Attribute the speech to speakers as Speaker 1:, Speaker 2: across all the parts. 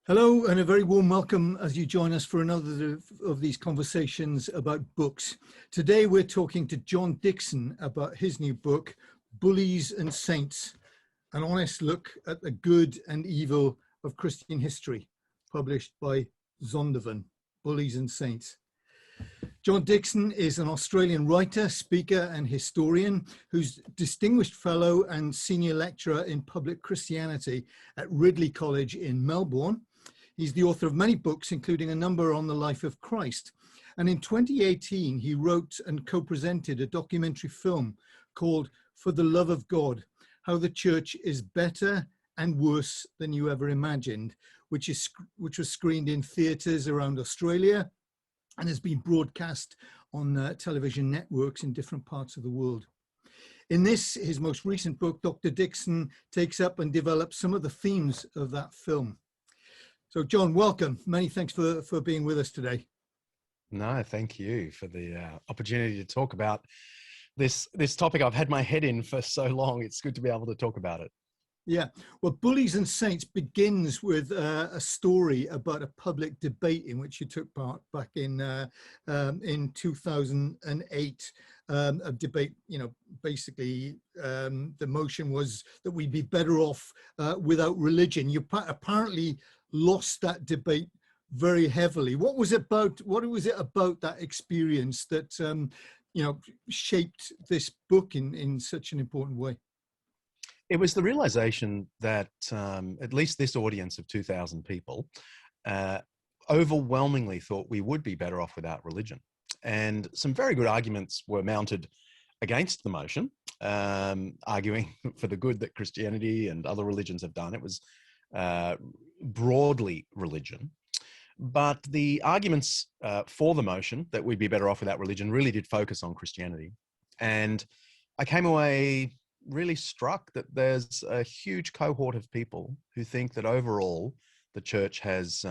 Speaker 1: Hello and a very warm welcome as you join us for another of these conversations about books. Today we're talking to John Dickson about his new book, Bullies and Saints, an honest look at the good and evil of Christian history, published by Zondervan, Bullies and Saints. John Dickson is an Australian writer, speaker and historian who's distinguished fellow and senior lecturer in public Christianity at Regent College in Melbourne. He's the author of many books, including a number on the life of Christ. And in 2018, he wrote and co-presented a documentary film called For the Love of God, How the Church is Better and Worse Than You Ever Imagined, which was screened in theatres around Australia and has been broadcast on television networks in different parts of the world. In this, his most recent book, Dr. Dickson takes up and develops some of the themes of that film. So, John, welcome. Many thanks for being with us today.
Speaker 2: No, thank you for the opportunity to talk about this topic I've had my head in for so long. It's good to be able to talk about it.
Speaker 1: Yeah, well, Bullies and Saints begins with a story about a public debate in which you took part back in 2008. A debate, basically the motion was that we'd be better off without religion. You apparently lost that debate very heavily. What was it about that experience that shaped this book in such an important way?
Speaker 2: It was the realization that at least this audience of 2,000 people overwhelmingly thought we would be better off without religion. And some very good arguments were mounted against the motion, arguing for the good that Christianity and other religions have done. It was broadly religion. But the arguments for the motion that we'd be better off without religion really did focus on Christianity. And I came away really struck that there's a huge cohort of people who think that overall the church has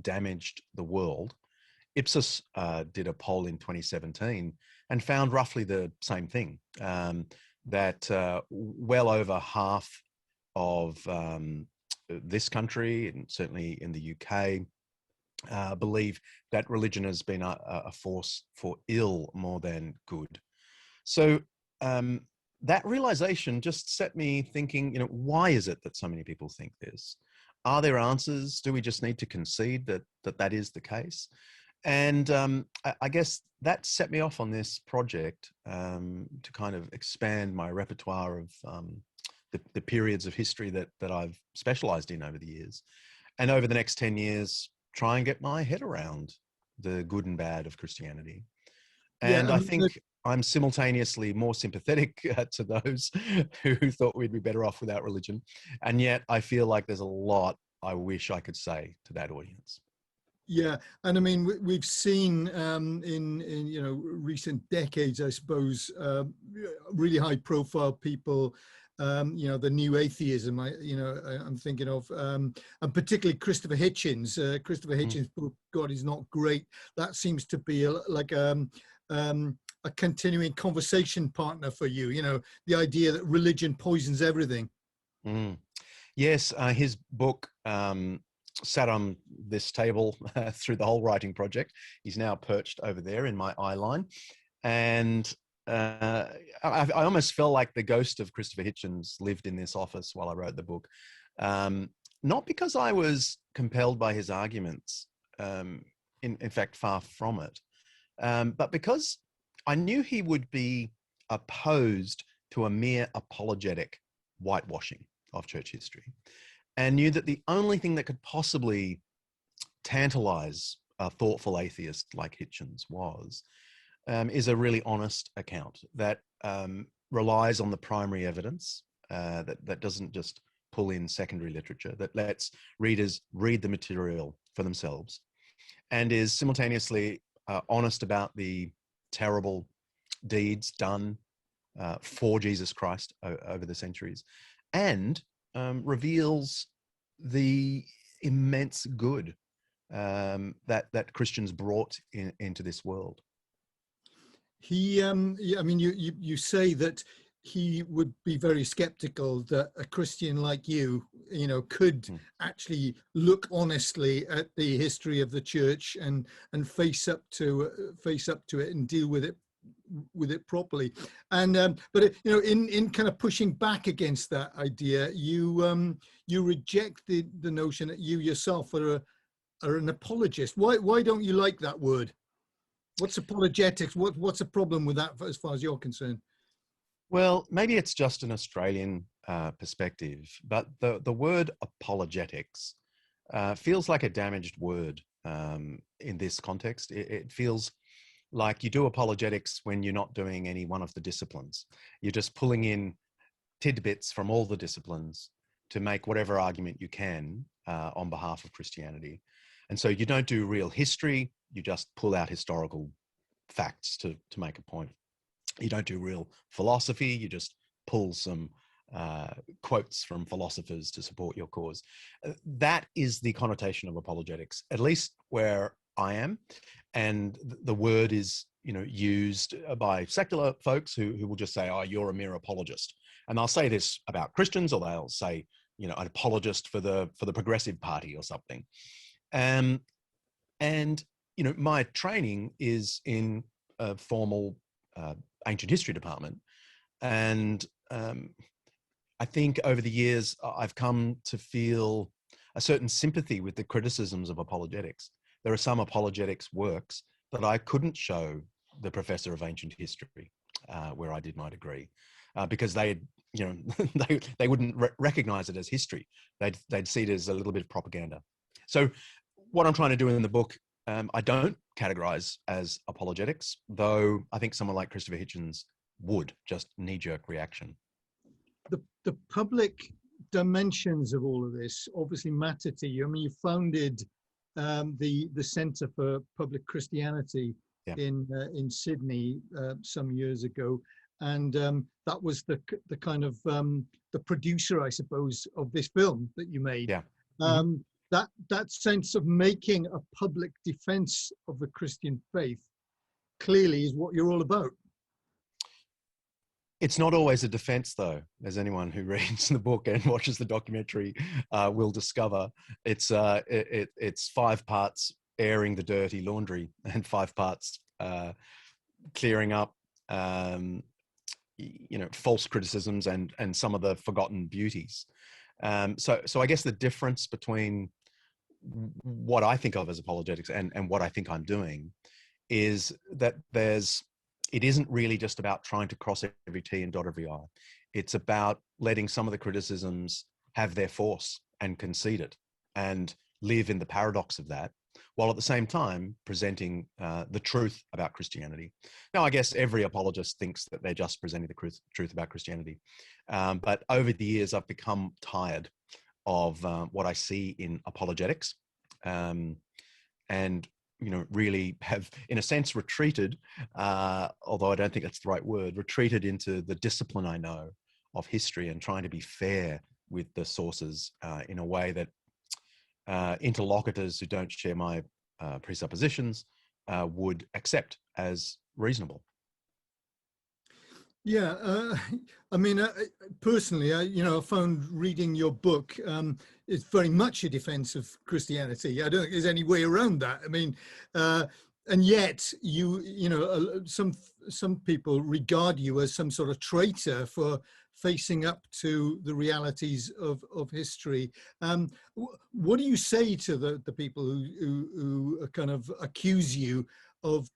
Speaker 2: damaged the world. Ipsos did a poll in 2017 and found roughly the same thing, that well over half of this country, and certainly in the UK, believe that religion has been a force for ill more than good. So that realization just set me thinking, why is it that so many people think this? Are there answers? Do we just need to concede that is the case? And I guess that set me off on this project to kind of expand my repertoire of the periods of history that I've specialized in over the years. And over the next 10 years, try and get my head around the good and bad of Christianity. And I think I'm simultaneously more sympathetic to those who thought we'd be better off without religion. And yet I feel like there's a lot I wish I could say to that audience.
Speaker 1: Yeah, and I mean, we've seen in recent decades, I suppose, really high-profile people, the new atheism. I'm thinking of, and particularly Christopher Hitchens. Christopher Hitchens' book, God Is Not Great. That seems to be a continuing conversation partner for you. The idea that religion poisons everything.
Speaker 2: Yes, his book sat on this table through the whole writing project. He's now perched over there in my eye line. And I almost felt like the ghost of Christopher Hitchens lived in this office while I wrote the book. Not because I was compelled by his arguments, in fact, far from it, but because I knew he would be opposed to a mere apologetic whitewashing of church history, and knew that the only thing that could possibly tantalize a thoughtful atheist like Hitchens is a really honest account that relies on the primary evidence, that doesn't just pull in secondary literature, that lets readers read the material for themselves, and is simultaneously honest about the terrible deeds done for Jesus Christ over the centuries, and reveals the immense good that Christians brought into this world.
Speaker 1: He, I mean, you say that he would be very skeptical that a Christian like you could actually look honestly at the history of the church and face up to it and deal with it properly. And but in kind of pushing back against that idea, you reject the notion that you yourself are an apologist. Why don't you like that word? What's apologetics? What's the problem with that as far as you're concerned?
Speaker 2: Well, maybe it's just an Australian perspective, but the word apologetics feels like a damaged word in this context. It feels like you do apologetics when you're not doing any one of the disciplines. You're just pulling in tidbits from all the disciplines to make whatever argument you can on behalf of Christianity. And so you don't do real history, you just pull out historical facts to make a point. You don't do real philosophy, you just pull some quotes from philosophers to support your cause. That is the connotation of apologetics, at least where I am. And the word is, used by secular folks who will just say, oh, you're a mere apologist. And they'll say this about Christians, or they'll say, an apologist for the Progressive Party or something. And my training is in a formal ancient history department. And I think over the years, I've come to feel a certain sympathy with the criticisms of apologetics. There are some apologetics works that I couldn't show the professor of ancient history where I did my degree because they wouldn't recognize it as history. They'd see it as a little bit of propaganda. So what I'm trying to do in the book, I don't categorize as apologetics, though I think someone like Christopher Hitchens would, just knee-jerk reaction.
Speaker 1: The public dimensions of all of this obviously matter to you. I mean, you founded the Centre for Public Christianity in Sydney some years ago, and that was the kind of the producer, I suppose, of this film that you made.
Speaker 2: Yeah.
Speaker 1: That sense of making a public defense of the Christian faith clearly is what you're all about.
Speaker 2: It's not always a defense, though, as anyone who reads the book and watches the documentary will discover. It's 5 parts airing the dirty laundry and 5 parts clearing up false criticisms and some of the forgotten beauties. So I guess the difference between what I think of as apologetics and what I think I'm doing is that it isn't really just about trying to cross every T and dot every I. It's about letting some of the criticisms have their force and concede it and live in the paradox of that, while at the same time presenting the truth about Christianity. Now, I guess every apologist thinks that they're just presenting the truth about Christianity. But over the years, I've become tired of what I see in apologetics and really have, in a sense, retreated, although I don't think that's the right word, retreated into the discipline I know of history and trying to be fair with the sources in a way that interlocutors who don't share my presuppositions would accept as reasonable.
Speaker 1: Yeah, I mean, personally, I found reading your book is very much a defense of Christianity. I don't think there's any way around that. I mean, and yet some people regard you as some sort of traitor for facing up to the realities of history. What do you say to the people who kind of accuse you of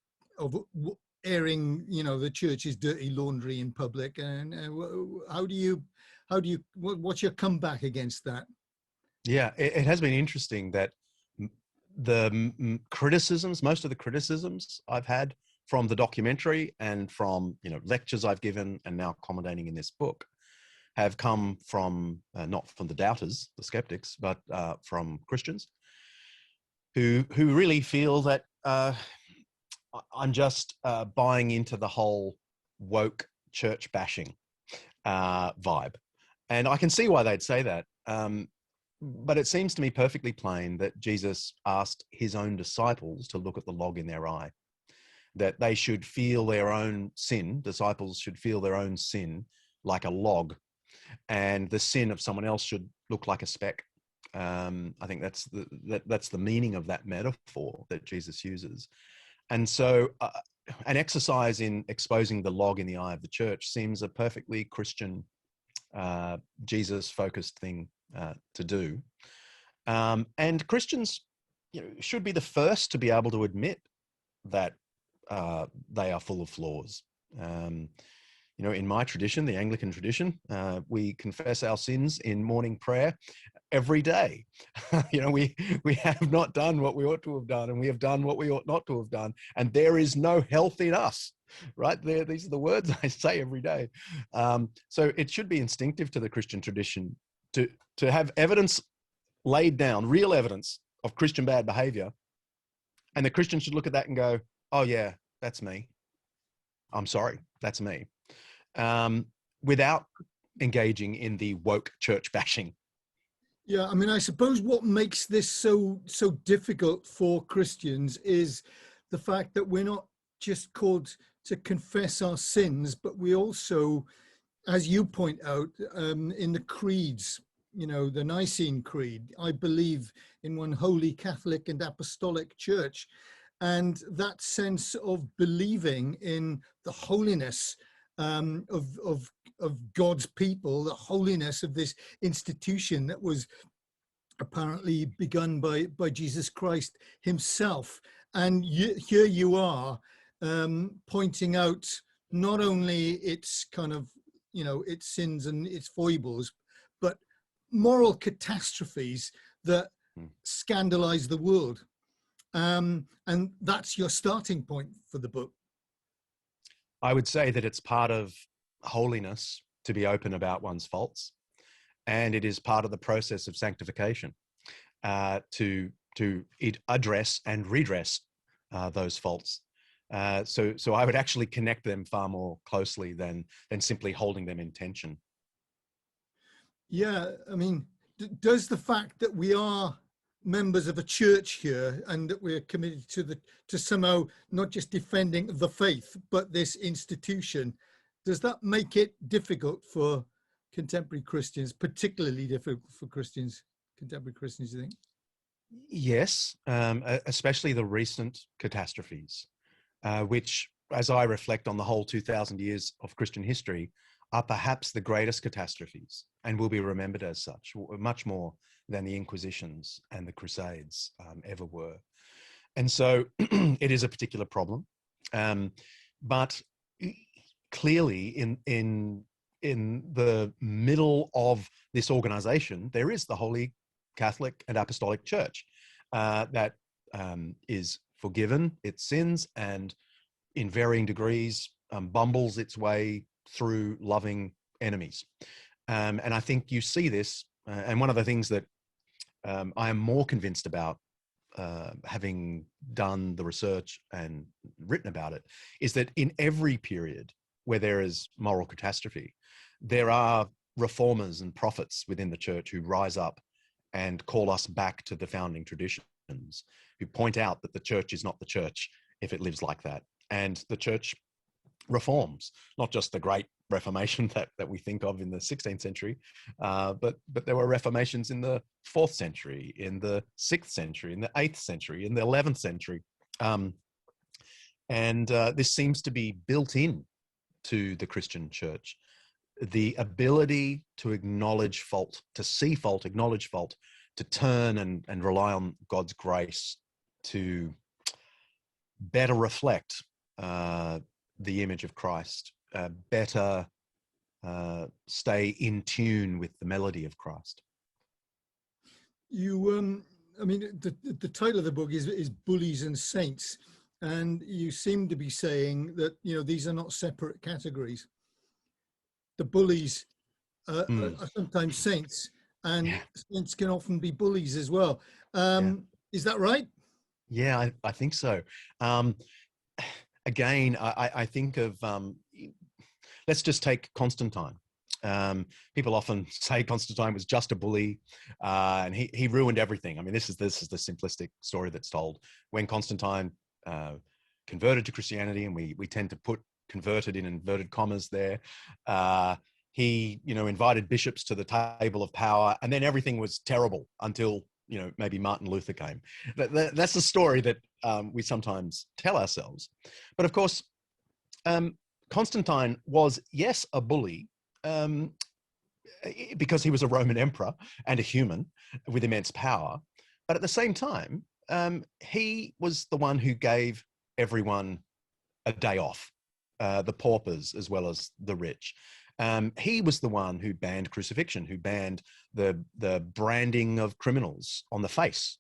Speaker 1: airing the church's dirty laundry in public, and what's your comeback against that?
Speaker 2: Yeah, it has been interesting that the criticisms, most of the criticisms I've had from the documentary and from lectures I've given and now commentating in this book have come from not from the doubters, the skeptics, but from Christians who really feel that I'm just buying into the whole woke church bashing vibe. And I can see why they'd say that. But it seems to me perfectly plain that Jesus asked his own disciples to look at the log in their eye, that they should feel their own sin, disciples should feel their own sin like a log. and the sin of someone else should look like a speck. I think that's the meaning of that metaphor that Jesus uses. And so an exercise in exposing the log in the eye of the church seems a perfectly Christian, Jesus-focused thing to do. And Christians, should be the first to be able to admit that they are full of flaws. In my tradition, the Anglican tradition, we confess our sins in morning prayer every day. We have not done what we ought to have done, and we have done what we ought not to have done, and there is no health in us. Right there, these are the words I say every day. So it should be instinctive to the Christian tradition to have evidence laid down, real evidence of Christian bad behavior, and the Christian should look at that and go, "Oh yeah, that's me. I'm sorry, that's me," without engaging in the woke church bashing.
Speaker 1: Yeah, I mean, I suppose what makes this so difficult for Christians is the fact that we're not just called to confess our sins, but we also, as you point out, in the creeds, the Nicene Creed, I believe in one holy Catholic and Apostolic Church. And that sense of believing in the holiness of God's people, the holiness of this institution that was apparently begun by Jesus Christ himself. And here you are pointing out not only its kind of, its sins and its foibles, but moral catastrophes that scandalize the world. And that's your starting point for the book.
Speaker 2: I would say that it's part of holiness to be open about one's faults, and it is part of the process of sanctification to address and redress those faults. So I would actually connect them far more closely than simply holding them in tension.
Speaker 1: Yeah, I mean, does the fact that we are members of a church here and that we're committed to somehow not just defending the faith but this institution, does that make it difficult for contemporary Christians, particularly difficult for contemporary Christians, you think?
Speaker 2: Yes, especially the recent catastrophes, which, as I reflect on the whole 2,000 years of Christian history, are perhaps the greatest catastrophes and will be remembered as such, much more than the Inquisitions and the Crusades ever were. And so it is a particular problem. But clearly in the middle of this organization, there is the Holy Catholic and Apostolic Church that is forgiven its sins and in varying degrees bumbles its way through loving enemies. And I think you see this, and one of the things that I am more convinced about, having done the research and written about it, is that in every period where there is moral catastrophe, there are reformers and prophets within the church who rise up and call us back to the founding traditions, who point out that the church is not the church if it lives like that. And the church reforms, not just the great Reformation that we think of in the 16th century, but there were reformations in the 4th century, in the 6th century, in the 8th century, in the 11th century. And this seems to be built in to the Christian church, the ability to acknowledge fault, to see fault, acknowledge fault, to turn and rely on God's grace to better reflect the image of Christ, better stay in tune with the melody of Christ.
Speaker 1: You, I mean, the title of the book is Bullies and Saints, and you seem to be saying that, these are not separate categories. The bullies are sometimes saints, and saints can often be bullies as well. Is that right?
Speaker 2: Yeah, I think so. Again, I think of, let's just take Constantine. People often say Constantine was just a bully, and he ruined everything. I mean, this is the simplistic story that's told. When Constantine converted to Christianity, and we tend to put converted in inverted commas there, He, invited bishops to the table of power, and then everything was terrible until, maybe Martin Luther came. That's the story that we sometimes tell ourselves. But of course, Constantine was, yes, a bully, because he was a Roman emperor and a human with immense power. But at the same time, he was the one who gave everyone a day off, the paupers as well as the rich. He was the one who banned crucifixion, who banned the branding of criminals on the face,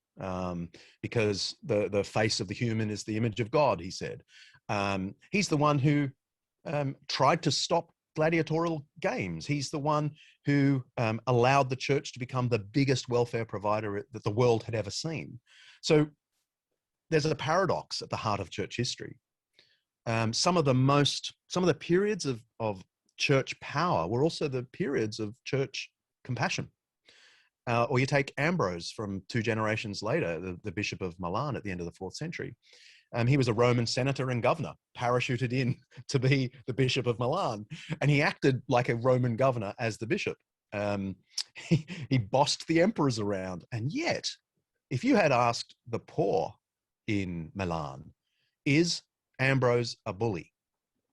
Speaker 2: because the face of the human is the image of God, he said. He's the one who tried to stop gladiatorial games. He's the one who allowed the church to become the biggest welfare provider that the world had ever seen. So there's a paradox at the heart of church history. Some of the periods of church power were also the periods of church compassion. Or you take Ambrose from 2 generations later, the Bishop of Milan at the end of the 4th century. He was a Roman senator and governor, parachuted in to be the Bishop of Milan. And he acted like a Roman governor as the bishop. He bossed the emperors around. And yet, if you had asked the poor in Milan, is Ambrose a bully?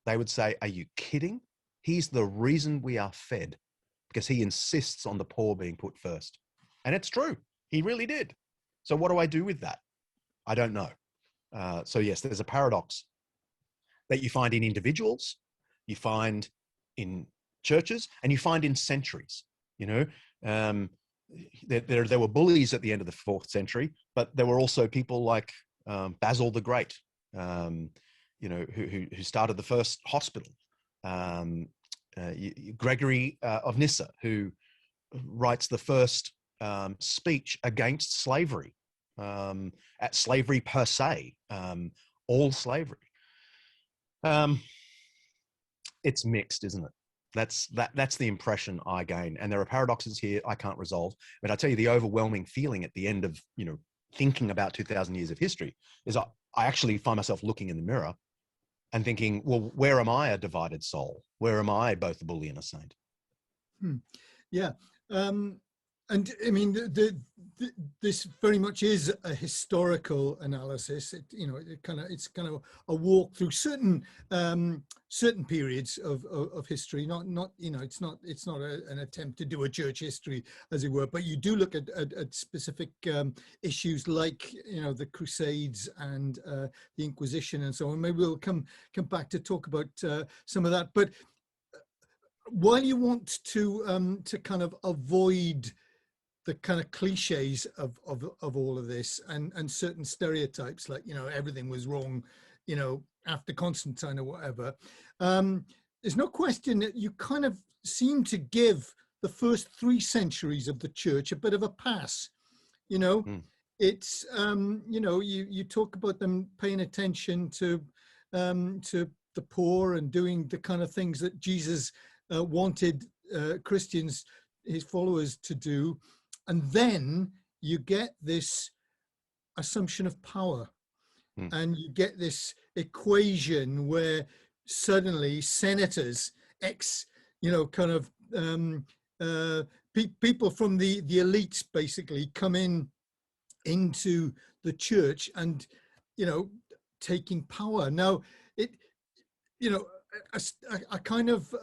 Speaker 2: They would say, are you kidding? He's the reason we are fed, because he insists on the poor being put first. And it's true. He really did. So what do I do with that? I don't know. So yes, there's a paradox that you find in individuals, you find in churches, and you find in centuries. There were bullies at the end of the 4th century, but there were also people like Basil the Great, who started the first hospital. Gregory of Nyssa, who writes the first speech against slavery, at slavery per se, all slavery. It's mixed, isn't it? That's the impression I gain. And there are paradoxes here I can't resolve. But I tell you, the overwhelming feeling at the end of, thinking about 2,000 years of history is I actually find myself looking in the mirror and thinking, well, where am I a divided soul? Where am I both a bully and a saint?
Speaker 1: Yeah. And I mean, this very much is a historical analysis. It's kind of a walk through certain periods of history. It's not an attempt to do a church history, as it were. But you do look at specific issues like the Crusades and the Inquisition and so on. Maybe we'll come back to talk about some of that. But while you want to kind of avoid the kind of cliches of all of this and certain stereotypes, like everything was wrong after Constantine or whatever, there's no question that you kind of seem to give the first 3 centuries of the church a bit of a pass. It's you talk about them paying attention to the poor and doing the kind of things that Jesus wanted Christians, his followers, to do. And then you get this assumption of power, and you get this equation where suddenly senators, people from the elites basically come into the church and, taking power. Now, a kind of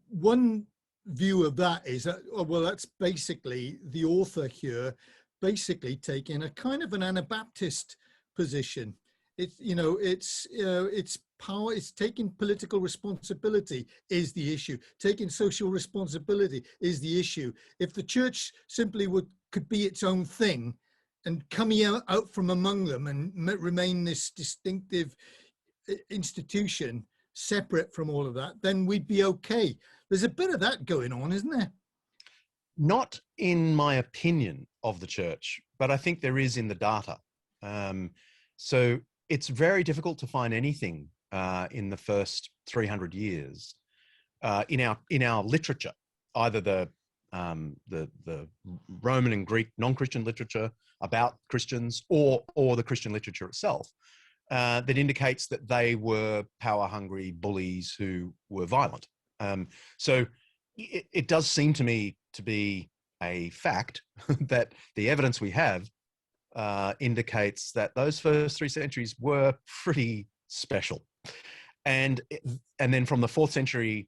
Speaker 1: one view of that is that, well, that's basically the author here basically taking a kind of an Anabaptist position. It's power, it's taking political responsibility is the issue. Taking social responsibility is the issue. If the church simply could be its own thing and coming out from among them and remain this distinctive institution separate from all of that, then we'd be okay. There's a bit of that going on, isn't there?
Speaker 2: Not in my opinion of the church, but I think there is in the data. So it's very difficult to find anything in the first 300 years in our literature, either the Roman and Greek non-Christian literature about Christians or the Christian literature itself, that indicates that they were power-hungry bullies who were violent. So it does seem to me to be a fact that the evidence we have indicates that those first 3 centuries were pretty special. And then from the 4th century,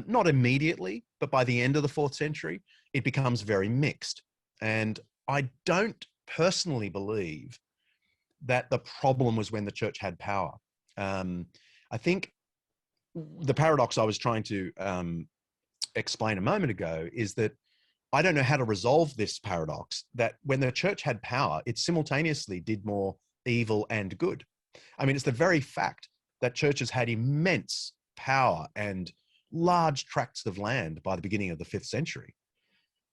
Speaker 2: not immediately, but by the end of the 4th century, it becomes very mixed. And I don't personally believe that the problem was when the church had power. I think the paradox I was trying to explain a moment ago is that I don't know how to resolve this paradox, that when the church had power, it simultaneously did more evil and good. I mean, it's the very fact that churches had immense power and large tracts of land by the beginning of the 5th century.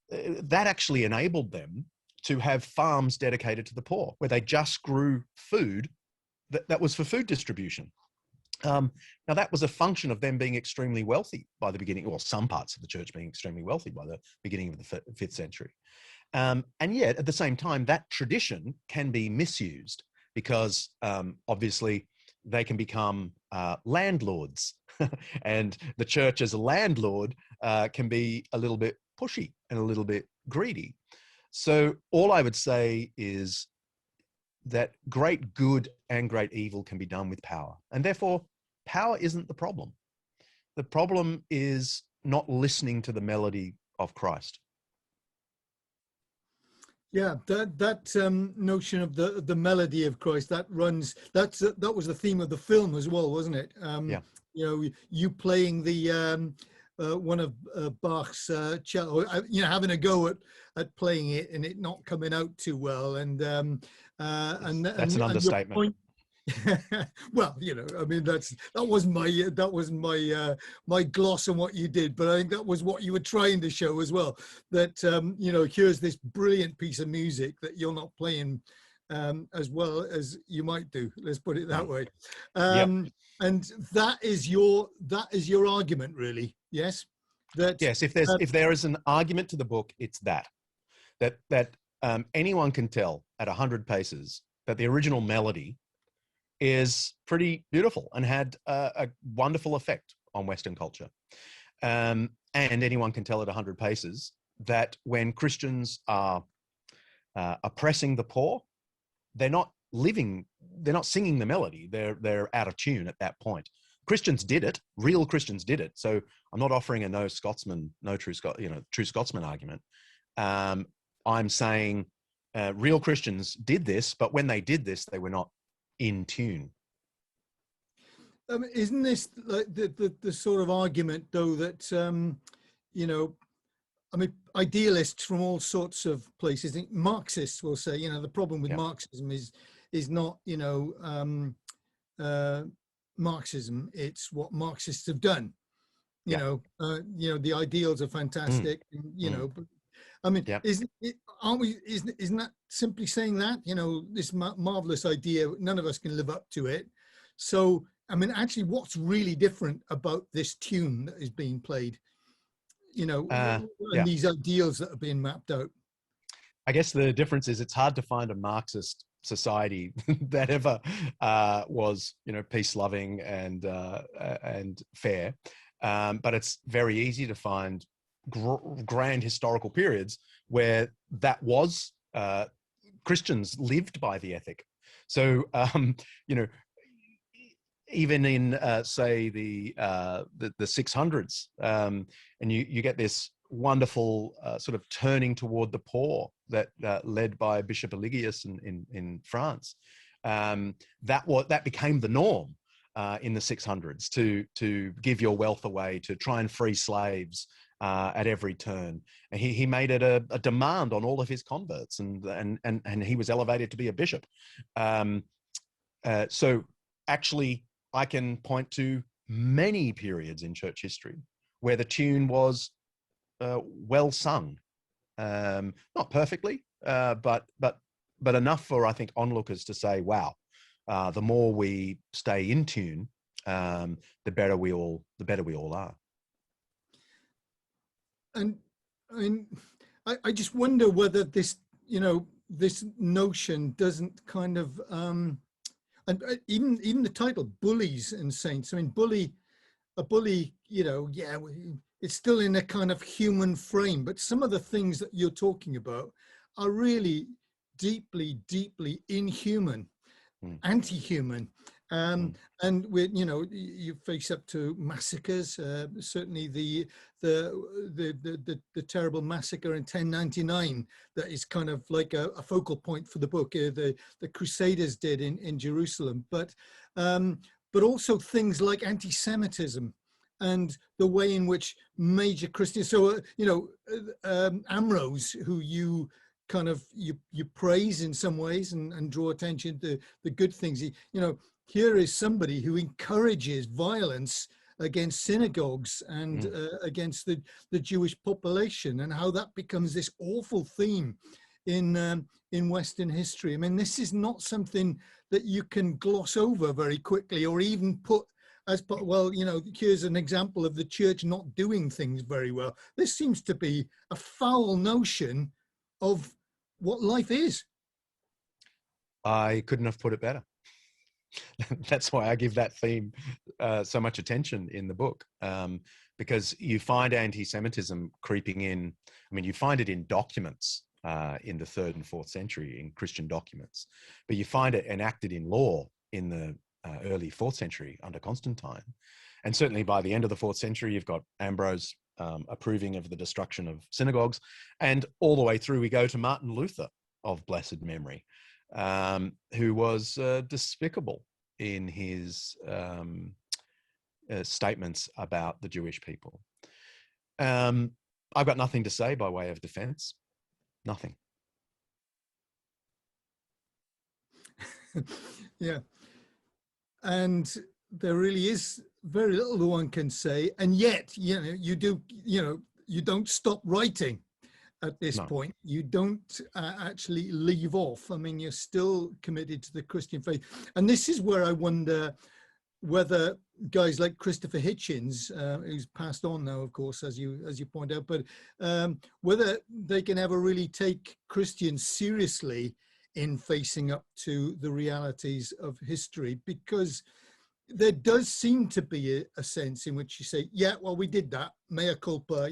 Speaker 2: That actually enabled them to have farms dedicated to the poor, where they just grew food that was for food distribution. Now, that was a function of them being extremely wealthy by the beginning, or some parts of the church being extremely wealthy by the beginning of the 5th century. And yet, at the same time, that tradition can be misused because obviously they can become landlords. And the church as a landlord can be a little bit pushy and a little bit greedy. So all I would say is that great good and great evil can be done with power. And therefore, power isn't the problem. The problem is not listening to the melody of Christ.
Speaker 1: Yeah, that notion of the melody of Christ, that was the theme of the film as well, wasn't it?
Speaker 2: Yeah.
Speaker 1: You know, you playing the one of Bach's cello, having a go at playing it and it not coming out too well, and
Speaker 2: that's an understatement.
Speaker 1: Well, I mean, that wasn't my gloss on what you did, but I think that was what you were trying to show as well. That here's this brilliant piece of music that you're not playing as well as you might do. Let's put it that way.
Speaker 2: Yep.
Speaker 1: And that is your argument, really. Yes.
Speaker 2: Yes. If there is an argument to the book, it's that anyone can tell at 100 paces that the original melody is pretty beautiful and had a wonderful effect on Western culture. And anyone can tell at 100 paces that when Christians are oppressing the poor, they're not singing the melody. They're out of tune at that point. Christians did it. Real Christians did it. So I'm not offering a true Scotsman argument. I'm saying real Christians did this, but when they did this, they were not in tune.
Speaker 1: Isn't this like the sort of argument, though, that I mean, idealists from all sorts of places, Marxists will say, the problem with Marxism is not Marxism, it's what Marxists have done. The ideals are fantastic, and, but I mean, isn't that simply saying that, this marvelous idea, none of us can live up to it. So, I mean, actually, what's really different about this tune that is being played, and these ideals that are being mapped out?
Speaker 2: I guess the difference is it's hard to find a Marxist society that ever was, peace-loving and fair. But it's very easy to find grand historical periods where that was Christians lived by the ethic. So even in say the 600s, and you get this wonderful sort of turning toward the poor that led by Bishop Eligius in France. That became the norm in the 600s to give your wealth away, to try and free slaves at every turn. And he made it a demand on all of his converts, and he was elevated to be a bishop. So actually, I can point to many periods in church history where the tune was well sung, not perfectly, but enough for, I think, onlookers to say, "Wow, the more we stay in tune, the better we all are." And
Speaker 1: I mean, I just wonder whether this, this notion doesn't kind of, and even the title, Bullies and Saints. I mean, a bully yeah, it's still in a kind of human frame, but some of the things that you're talking about are really deeply, deeply inhuman, anti-human. And you face up to massacres. Certainly the terrible massacre in 1099 that is kind of like a focal point for the book. The Crusaders did in Jerusalem, but also things like anti-Semitism and the way in which major Christians. So Ambrose, who you kind of you praise in some ways and draw attention to the good things. Here is somebody who encourages violence against synagogues and against the Jewish population, and how that becomes this awful theme in Western history. I mean, this is not something that you can gloss over very quickly, or even put as well. Here's an example of the church not doing things very well. This seems to be a foul notion of what life is.
Speaker 2: I couldn't have put it better. That's why I give that theme so much attention in the book, because you find anti-Semitism creeping in. I mean, you find it in documents in the 3rd and 4th century, in Christian documents, but you find it enacted in law in the early 4th century under Constantine. And certainly by the end of the 4th century, you've got Ambrose approving of the destruction of synagogues, and all the way through we go to Martin Luther of blessed memory, who was despicable in his statements about the Jewish people. I've got nothing to say by way of defense. Nothing.
Speaker 1: Yeah. And there really is very little that one can say. And yet, you don't stop writing at this point. You don't actually leave off. I mean, you're still committed to the Christian faith. And this is where I wonder whether guys like Christopher Hitchens, who's passed on now, of course, as you point out, but whether they can ever really take Christians seriously in facing up to the realities of history, because there does seem to be a sense in which you say, yeah, well, we did that, mea culpa,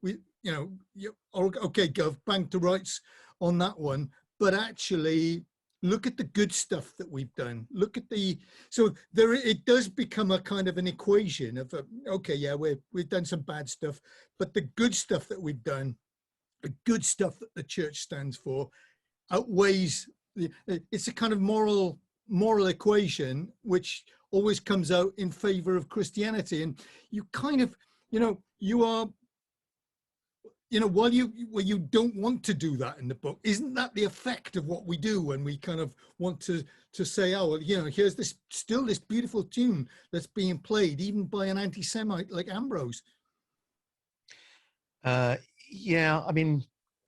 Speaker 1: okay, Gov, bang to rights on that one, but actually look at the good stuff that we've done. Look at so it does become a kind of an equation of, okay, yeah, we've done some bad stuff, but the good stuff that we've done, the good stuff that the church stands for, outweighs. It's a kind of moral equation which always comes out in favor of Christianity. And you kind of, you are, while you don't want to do that in the book, isn't that the effect of what we do when we kind of want to say, oh, well, here's this beautiful tune that's being played even by an anti-Semite like Ambrose?
Speaker 2: Yeah, I mean,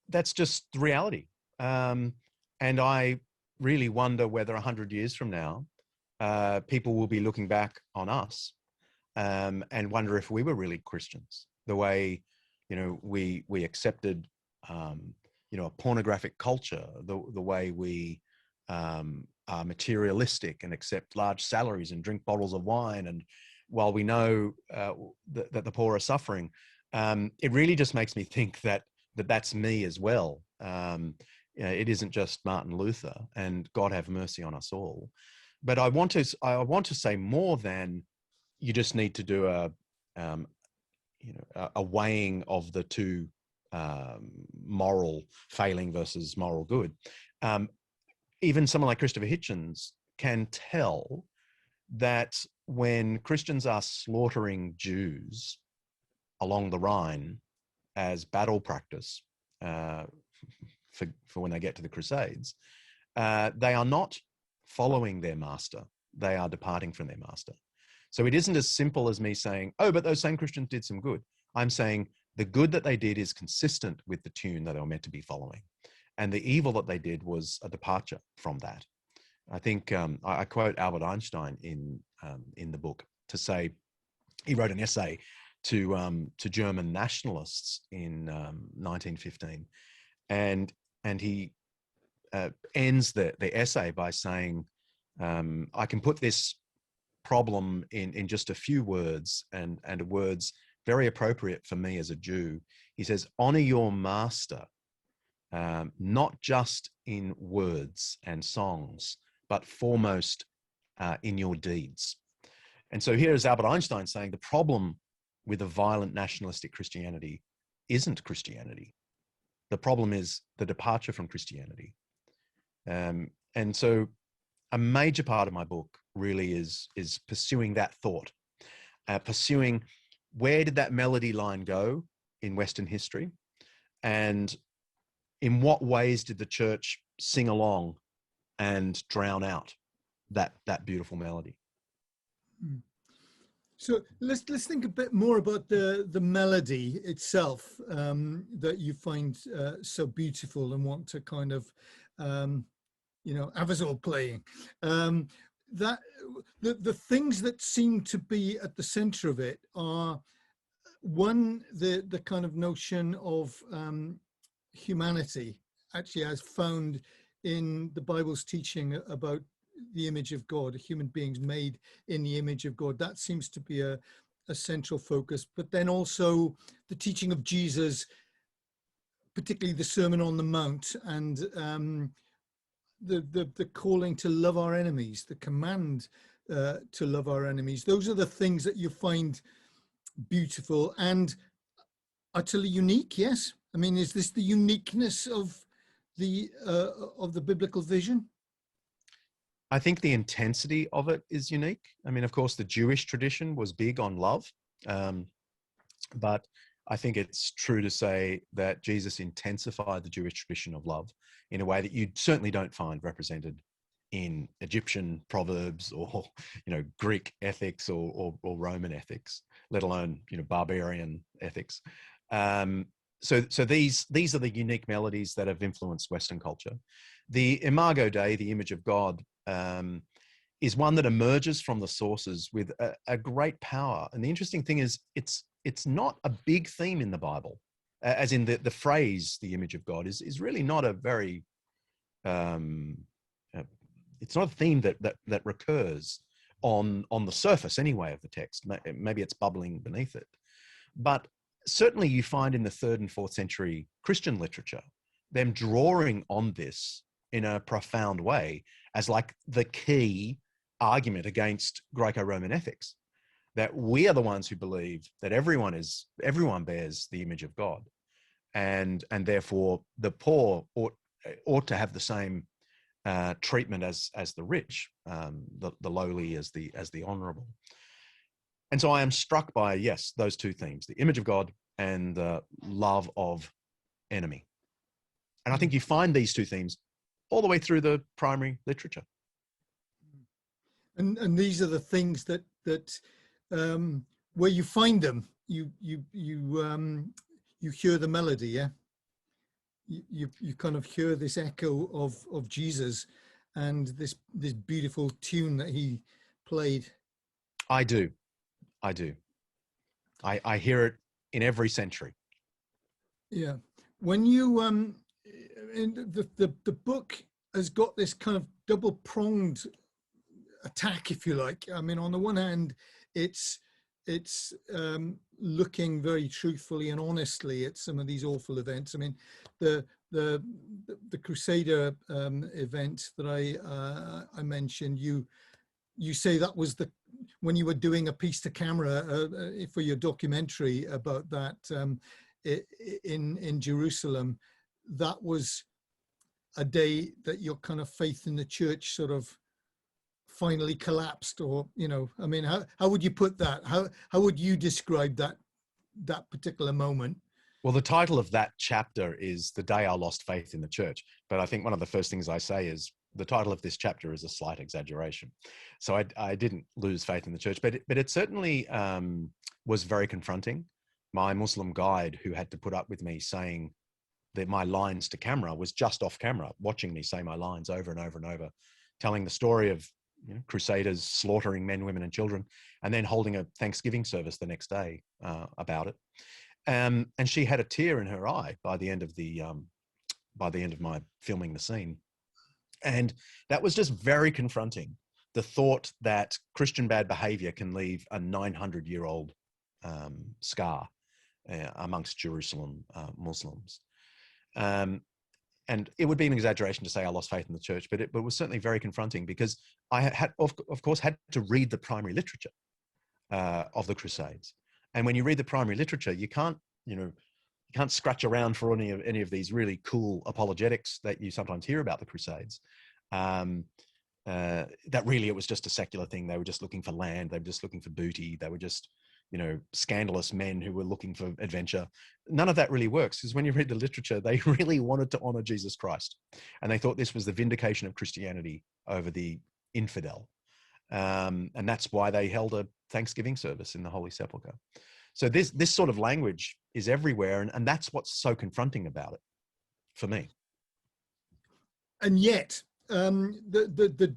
Speaker 2: that's just the reality. And I really wonder whether 100 years from now, people will be looking back on us and wonder if we were really Christians, the way, we accepted, a pornographic culture, the way we are materialistic and accept large salaries and drink bottles of wine. And while we know that the poor are suffering, it really just makes me think that's me as well. It isn't just Martin Luther, and God have mercy on us all. But I want to say more than you just need to do a weighing of the two, moral failing versus moral good. Even someone like Christopher Hitchens can tell that when Christians are slaughtering Jews along the Rhine as battle practice for when they get to the Crusades, they are not following their master. They are departing from their master. So it isn't as simple as me saying, oh, but those same Christians did some good. I'm saying the good that they did is consistent with the tune that they were meant to be following. And the evil that they did was a departure from that. I think I quote Albert Einstein in the book to say, he wrote an essay to German nationalists in 1915. And he ends the essay by saying, I can put this problem in just a few words, and words very appropriate for me as a Jew. He says, honor your master, not just in words and songs, but foremost in your deeds. And so here is Albert Einstein saying the problem with a violent nationalistic Christianity isn't Christianity. The problem is the departure from Christianity. And so a major part of my book really is pursuing that thought, pursuing where did that melody line go in Western history, and in what ways did the church sing along and drown out that beautiful melody.
Speaker 1: So let's think a bit more about the melody itself that you find so beautiful and want to kind of have us all playing. That the things that seem to be at the center of it are, one, the kind of notion of humanity, actually as found in the Bible's teaching about the image of God, human beings made in the image of God. That seems to be a central focus. But then also the teaching of Jesus, particularly the Sermon on the Mount, and the calling to love our enemies, the command to love our enemies. Those are the things that you find beautiful and utterly unique. Yes, I mean, is this the uniqueness of the biblical vision?
Speaker 2: I think the intensity of it is unique. I mean, of course, the Jewish tradition was big on love, but I think it's true to say that Jesus intensified the Jewish tradition of love in a way that you certainly don't find represented in Egyptian proverbs or, Greek ethics or Roman ethics, let alone, barbarian ethics. So these are the unique melodies that have influenced Western culture. The Imago Dei, the image of God, is one that emerges from the sources with a great power. And the interesting thing is, it's not a big theme in the Bible, as in the phrase "the image of God" is really not a very it's not a theme that recurs on the surface anyway of the text. Maybe it's bubbling beneath it, but certainly you find in the 3rd and 4th century Christian literature them drawing on this in a profound way as like the key argument against Greco-Roman ethics, that we are the ones who believe that everyone bears the image of God, and therefore the poor ought to have the same treatment as the rich, the lowly as the honorable. And so I am struck by, yes, those two themes, the image of God and the love of enemy. And I think you find these two themes all the way through the primary literature.
Speaker 1: And these are the things that where you find them, you hear the melody, yeah. You kind of hear this echo of Jesus and this beautiful tune that he played.
Speaker 2: I do. I hear it in every century. Yeah.
Speaker 1: When you the book has got this kind of double-pronged attack, if you like. I mean, on the one hand, it's looking very truthfully and honestly at some of these awful events. I mean, the Crusader event that I mentioned, you say that was when you were doing a piece to camera for your documentary about that in Jerusalem, that was a day that your kind of faith in the church sort of finally collapsed, or I mean, how would you put that? How would you describe that particular moment?
Speaker 2: Well, the title of that chapter is "The Day I Lost Faith in the Church," but I think one of the first things I say is the title of this chapter is a slight exaggeration. So I didn't lose faith in the church, but it certainly was very confronting. My Muslim guide, who had to put up with me saying that my lines to camera, was just off camera, watching me say my lines over and over and over, telling the story of crusaders slaughtering men, women, and children, and then holding a Thanksgiving service the next day about it. And she had a tear in her eye by the end of my filming the scene, and that was just very confronting. the thought that Christian bad behavior can leave a 900-year-old scar amongst Jerusalem Muslims. And it would be an exaggeration to say I lost faith in the church, but it was certainly very confronting, because I had, of course, had to read the primary literature of the Crusades. And when you read the primary literature, you can't scratch around for any of these really cool apologetics that you sometimes hear about the Crusades. That really, it was just a secular thing. They were just looking for land. They were just looking for booty. They were just, scandalous men who were looking for adventure. None of that really works, because when you read the literature, they really wanted to honor Jesus Christ. And they thought this was the vindication of Christianity over the infidel. And that's why they held a Thanksgiving service in the Holy Sepulchre. So this sort of language is everywhere. And that's what's so confronting about it for me.
Speaker 1: And yet, the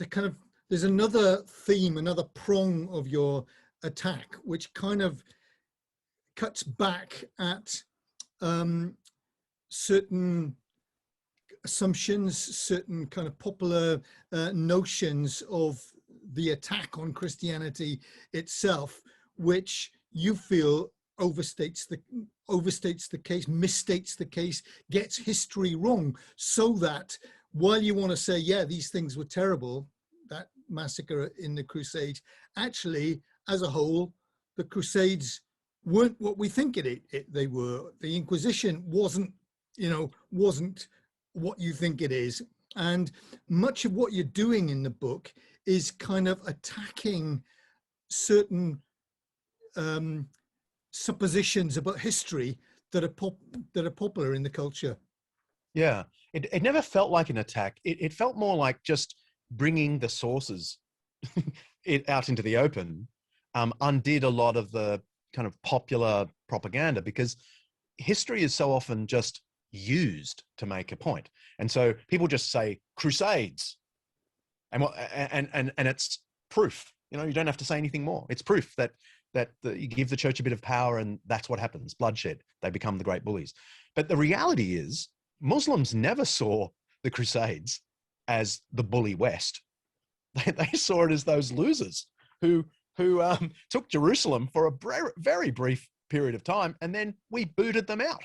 Speaker 1: kind of, there's another theme, another prong of your attack, which kind of cuts back at certain assumptions, certain kind of popular notions of the attack on Christianity itself, which you feel overstates the case, misstates the case, gets history wrong, so that while you want to say, yeah, these things were terrible, that massacre in the Crusades, actually, as a whole, the Crusades weren't what we think they were. The Inquisition wasn't what you think it is. And much of what you're doing in the book is kind of attacking certain suppositions about history that are popular in the culture.
Speaker 2: Yeah, it never felt like an attack. It felt more like just bringing the sources out into the open, undid a lot of the kind of popular propaganda, because history is so often just used to make a point. And so people just say Crusades, and it's proof. You don't have to say anything more. It's proof that you give the church a bit of power, and that's what happens. Bloodshed. They become the great bullies. But the reality is, Muslims never saw the Crusades as the bully West. They saw it as those losers who took Jerusalem for a very brief period of time, and then we booted them out.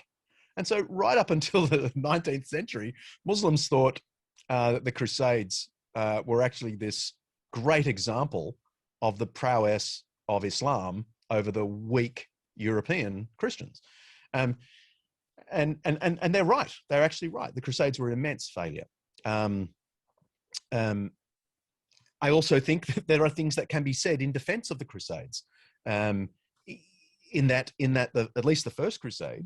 Speaker 2: And so right up until the 19th century, Muslims thought that the Crusades were actually this great example of the prowess of Islam over the weak European Christians. And they're right. They're actually right. The Crusades were an immense failure. I also think that there are things that can be said in defense of the Crusades, in that at least the First Crusade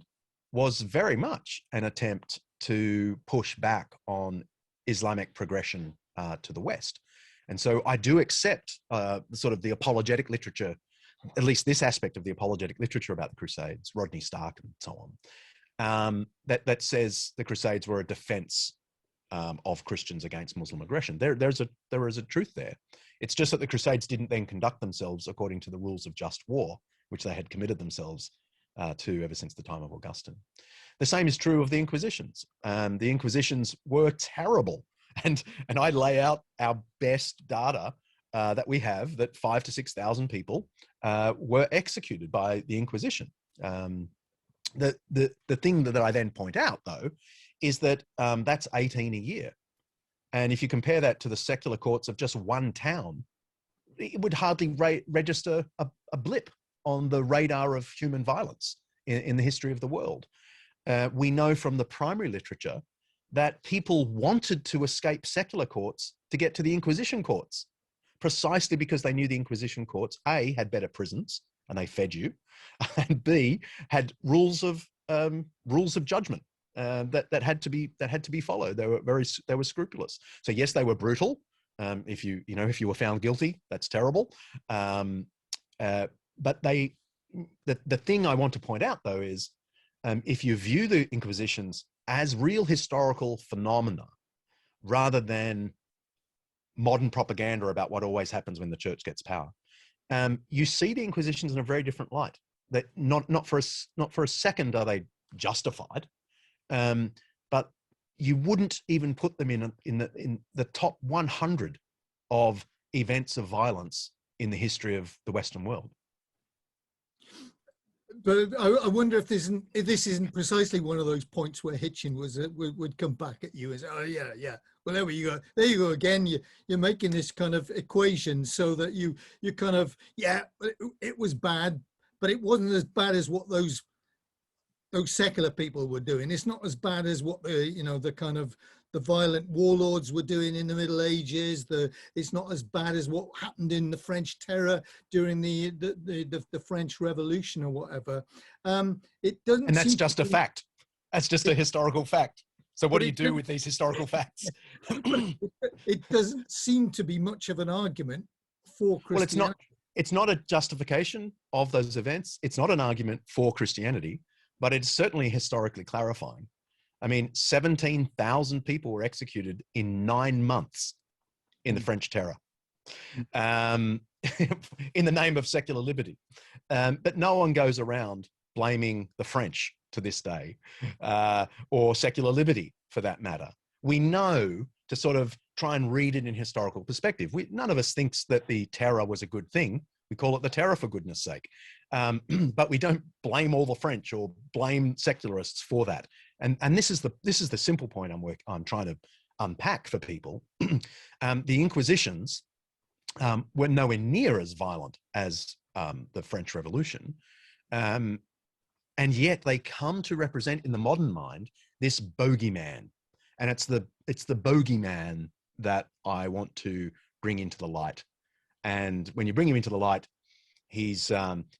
Speaker 2: was very much an attempt to push back on Islamic progression to the West. And so I do accept sort of the apologetic literature, at least this aspect of the apologetic literature about the Crusades, Rodney Stark and so on, that says the Crusades were a defense of Christians against Muslim aggression. There is a truth there. It's just that the Crusades didn't then conduct themselves according to the rules of just war, which they had committed themselves to ever since the time of Augustine. The same is true of the Inquisitions. The Inquisitions were terrible, and I lay out our best data that we have, that 5,000 to 6,000 people were executed by the Inquisition. The thing that I then point out, though, is that that's 18 a year. And if you compare that to the secular courts of just one town, it would hardly register a blip on the radar of human violence in the history of the world. We know from the primary literature that people wanted to escape secular courts to get to the Inquisition courts, precisely because they knew the Inquisition courts, A, had better prisons and they fed you, and B, had rules of judgment that had to be followed. They were scrupulous. So yes, they were brutal. If you were found guilty, that's terrible. But the thing I want to point out, though, is if you view the Inquisitions as real historical phenomena rather than modern propaganda about what always happens when the church gets power, you see the Inquisitions in a very different light. That not for a second are they justified, but you wouldn't even put them in the top 100 of events of violence in the history of the Western world.
Speaker 1: But I wonder if this isn't precisely one of those points where Hitchens would come back at you and say, oh yeah, well there you go again. You're making this kind of equation so that you kind of, it was bad, but it wasn't as bad as what those secular people were doing. It's not as bad as what the kind of the violent warlords were doing in the Middle Ages. It's not as bad as what happened in the French Terror during the French Revolution or whatever. It doesn't.
Speaker 2: And that's just a fact. That's just a historical fact. So what do you do with these historical facts?
Speaker 1: It doesn't seem to be much of an argument for Christianity.
Speaker 2: Well, it's not a justification of those events. It's not an argument for Christianity, but it's certainly historically clarifying. I mean, 17,000 people were executed in 9 months in the French Terror, in the name of secular liberty. But no one goes around blaming the French to this day, or secular liberty for that matter. We know to sort of try and read it in historical perspective. None of us thinks that the terror was a good thing. We call it the terror for goodness sake. But we don't blame all the French or blame secularists for that. And this is the simple point I'm trying to unpack for people. The Inquisitions were nowhere near as violent as the French Revolution, and yet they come to represent in the modern mind this bogeyman, and it's the bogeyman that I want to bring into the light. And when you bring him into the light, he's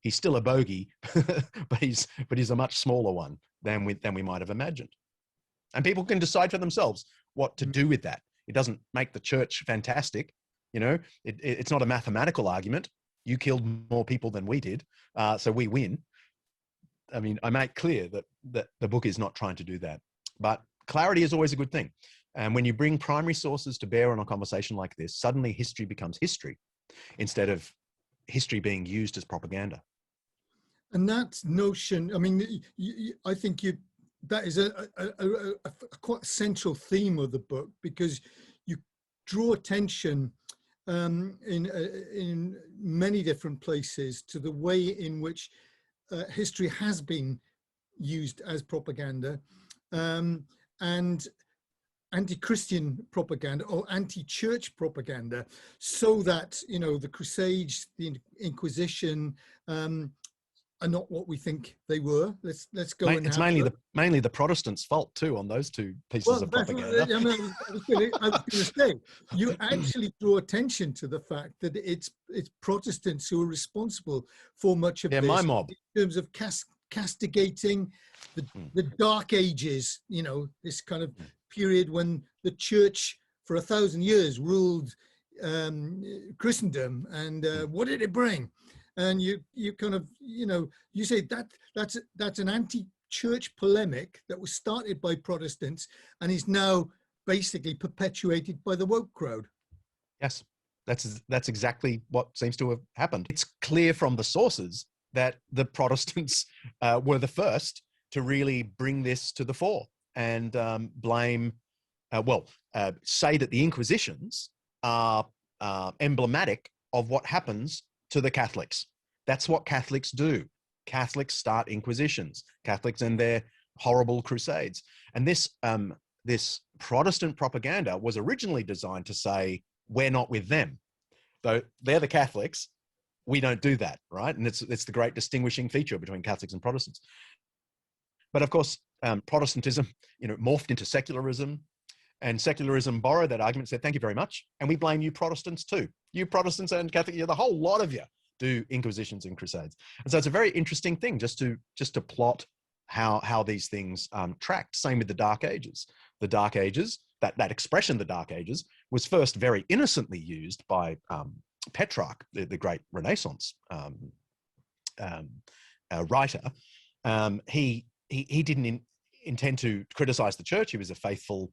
Speaker 2: still a bogey, but he's a much smaller one than we might have imagined. And people can decide for themselves what to do with that. It doesn't make the church fantastic, it's not a mathematical argument. You killed more people than we did, so we win. I mean, I make clear that the book is not trying to do that, but clarity is always a good thing. And when you bring primary sources to bear on a conversation like this, suddenly history becomes history instead of history being used as propaganda.
Speaker 1: And that notion, I mean, I think that is a quite central theme of the book, because you draw attention in many different places to the way in which history has been used as propaganda, and anti-Christian propaganda or anti-church propaganda, so that the Crusades, the Inquisition, are not what we think they were. Let's go.
Speaker 2: It's mainly the Protestants' fault too on those two pieces of propaganda.
Speaker 1: I was going to say, you actually draw attention to the fact that it's Protestants who are responsible for much of this.
Speaker 2: My mob.
Speaker 1: In terms of castigating the Dark Ages, this kind of period when the church for 1,000 years ruled Christendom, and what did it bring? And you kind of, you say that's an anti-church polemic that was started by Protestants and is now basically perpetuated by the woke crowd.
Speaker 2: Yes, that's exactly what seems to have happened. It's clear from the sources that the Protestants were the first to really bring this to the fore and say that the Inquisitions are emblematic of what happens to the Catholics. That's what Catholics do. Catholics start Inquisitions. Catholics and their horrible crusades. And this Protestant propaganda was originally designed to say, we're not with them. Though they're the Catholics, we don't do that, right? And it's the great distinguishing feature between Catholics and Protestants. But of course, Protestantism, morphed into secularism, and secularism borrowed that argument, said, thank you very much. And we blame you Protestants too. You Protestants and Catholics, the whole lot of you do Inquisitions and Crusades. And so it's a very interesting thing just to plot how these things tracked. Same with the Dark Ages. The Dark Ages, that expression, the Dark Ages, was first very innocently used by Petrarch, the great Renaissance writer. He didn't intend to criticize the church. He was a faithful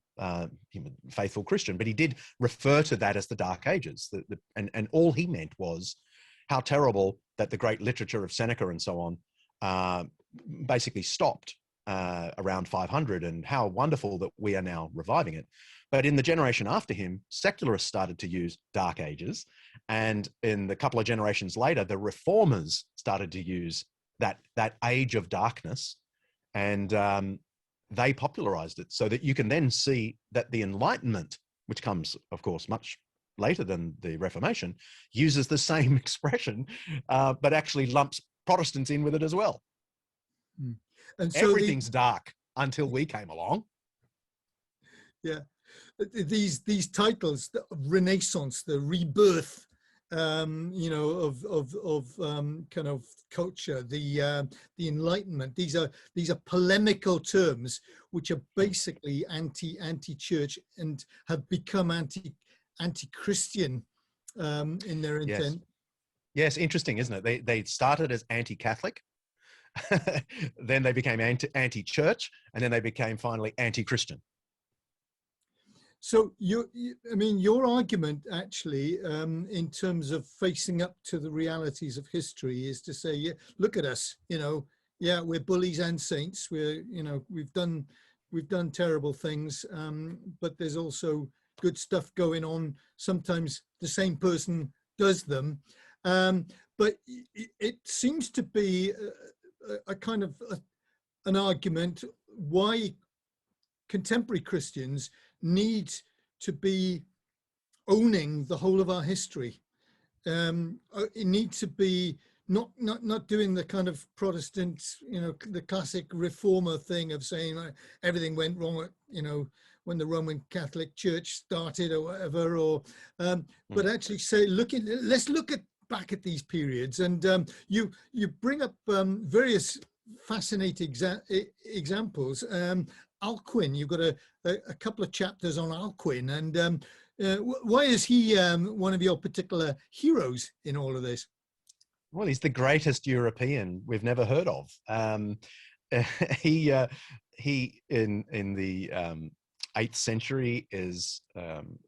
Speaker 2: Christian, but he did refer to that as the Dark Ages. And all he meant was how terrible that the great literature of Seneca and so on basically stopped around 500, and how wonderful that we are now reviving it. But in the generation after him, secularists started to use Dark Ages. And in the couple of generations later, the reformers started to use that age of darkness. And they popularized it so that you can then see that the Enlightenment, which comes, of course, much later than the Reformation, uses the same expression, but actually lumps Protestants in with it as well.
Speaker 1: And so
Speaker 2: everything's dark until we came along.
Speaker 1: Yeah, these titles, the Renaissance, the rebirth, you know, of kind of culture, the Enlightenment. These are polemical terms which are basically anti-church and have become anti-Christian in their intent.
Speaker 2: Yes, interesting, isn't it? They started as anti-Catholic, then they became anti-church, and then they became finally anti-Christian.
Speaker 1: So I mean, your argument actually, in terms of facing up to the realities of history, is to say, yeah, look at us, you know, yeah, we're bullies and saints. We're, you know, we've done terrible things, but there's also good stuff going on. Sometimes the same person does them, but it seems to be a kind of an argument why contemporary Christians need to be owning the whole of our history. It needs to be not doing the kind of Protestant, you know, the classic reformer thing of saying everything went wrong, you know, when the Roman Catholic Church started or whatever, or but actually say, let's look back at these periods. And you bring up various fascinating examples. Alcuin, you've got a couple of chapters on Alcuin, and why is he one of your particular heroes in all of this?
Speaker 2: Well, he's the greatest European we've never heard of. He in the 8th century is an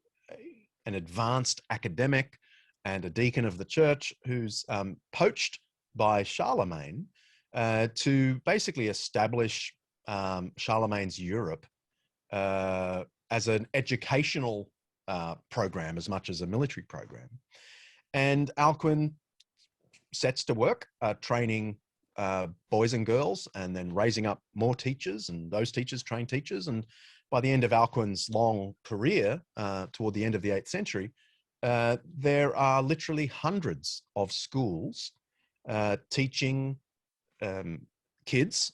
Speaker 2: advanced academic and a deacon of the church who's poached by Charlemagne to basically establish Charlemagne's Europe as an educational program as much as a military program. And Alcuin sets to work training boys and girls, and then raising up more teachers, and those teachers train teachers. And by the end of Alcuin's long career, toward the end of the 8th century, there are literally hundreds of schools teaching kids